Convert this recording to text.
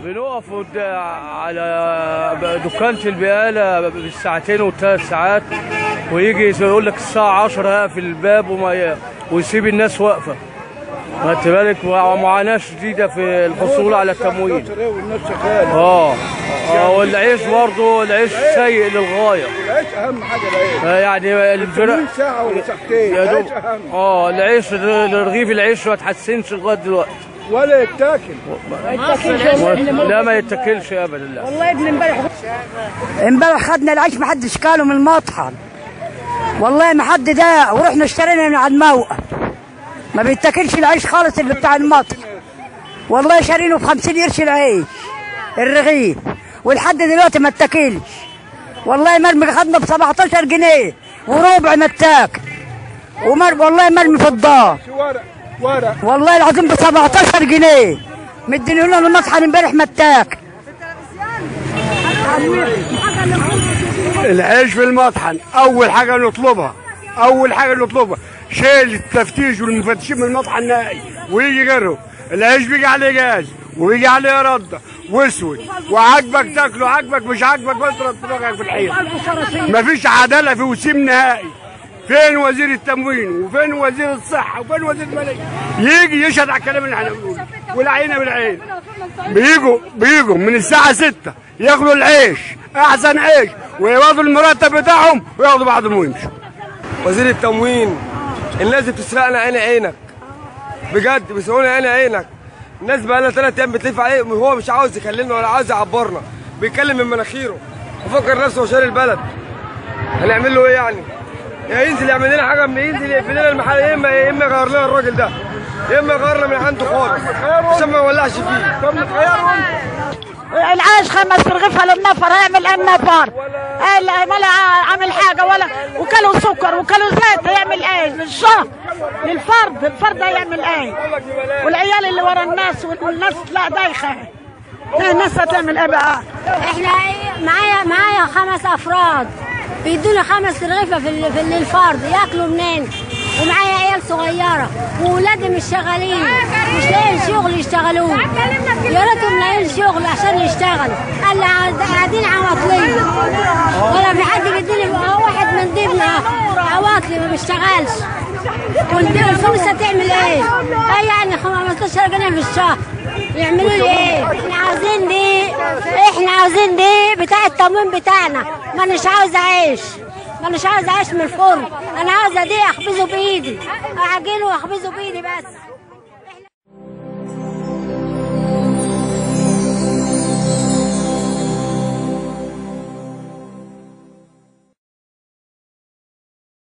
بنقف على دكانة البقالة بالساعتين والثلاث ساعات، ويجي يقول لك الساعة 10 هقفل الباب ويسيب الناس واقفة. خدت بالك؟ ومعاناة شديدة في الحصول على التموين. والعيش برضه العيش سيء للغاية. العيش أهم حاجة. يعني ساعة ولا ساعتين العيش أهم. العيش رغيف العيش ما اتحسنش لغاية دلوقتي. ولا يتاكل. لا ما يتاكلش ابدا. لا والله ابن امبارح خدنا العيش ما حدش كاله من المطحن، والله ما حد ده، ورحنا اشترينا من على الموقف. ما بيتاكلش العيش خالص اللي بتاع المطحن، والله شارينه ب50 قرش العيش الرغيف، ولحد دلوقتي ما اتاكلش. والله مرمي خدنا ب17 جنيه وربع ما اتاكل، والله مرمي في الدار ورق والله العظيم ب17 جنيه مديني لنا المطحن امبارح ما اتاكل. العيش في المطحن اول حاجه نطلبها، شيل التفتيش والمفتشين من المطحن نهائي، ويجي غيره. العيش بيجي عليه جاز ويجي عليه رده واسود، وعاجبك تاكله، عاجبك مش عاجبك بضرب دماغك في الحيط. مفيش عداله في وسيم نهائي. فين وزير التموين وفين وزير الصحه وفين وزير الماليه؟ يجي يشهد على الكلام اللي احنا بنقوله، والعينه بالعين. بيجوا من الساعه 6 ياخدوا العيش، احسن عيش، وياخدوا المرتب بتاعهم وياخدوا بعضهم ويمشوا. وزير التموين، الناس دي بتسرقنا عين عينك بجد، بيسرقونا عين عينك. الناس بقى لها 3 ايام بتلف عليه، وهو مش عاوز يكلمنا ولا عاوز يعبرنا، بيتكلم من مناخيره وفكر نفسه وشاري البلد. هنعمل له ايه يعني؟ يا ينزل يعمل لنا حاجه، من ينزل يقفل لنا المحل، يا اما يغير لنا الراجل ده، يا اما يغيرنا من عنده خالص عشان ما نولعش فيه. طب نخيرهم. العيش 5 رغيفه للنفر، هيعمل ايه النفر؟ ولا عامل حاجه، ولا وكلوا سكر وكلوا زيت، هيعمل ايه للشهر؟ الفرد هيعمل ايه؟ والعيال اللي ورا الناس والناس لا دايخه، الناس هتعمل ايه بقى؟ احنا معايا 5 افراد، بيدونا 5 رغيفه في الفرد، ياكلوا منين؟ ومعايا عيال صغيره وولادي مش شغالين، مش لاقيين شغل يشتغلوه، يا ريتهم لاقيين شغل عشان يشتغلوا. قال قاعدين عواطليه، ولا في حد بيديني واحد من ضمن عواطلي ما بيشتغلش. والفلوس هتعمل ايه؟ يعني 15 جنيه في الشهر، يعملوا لي ايه؟ احنا عاوزين دي بتاع التموين بتاعنا. مانيش عاوزه عيش من الفرن، انا عاوزه دي اخبزه بايدي، اعجنه واخبزه بايدي بس.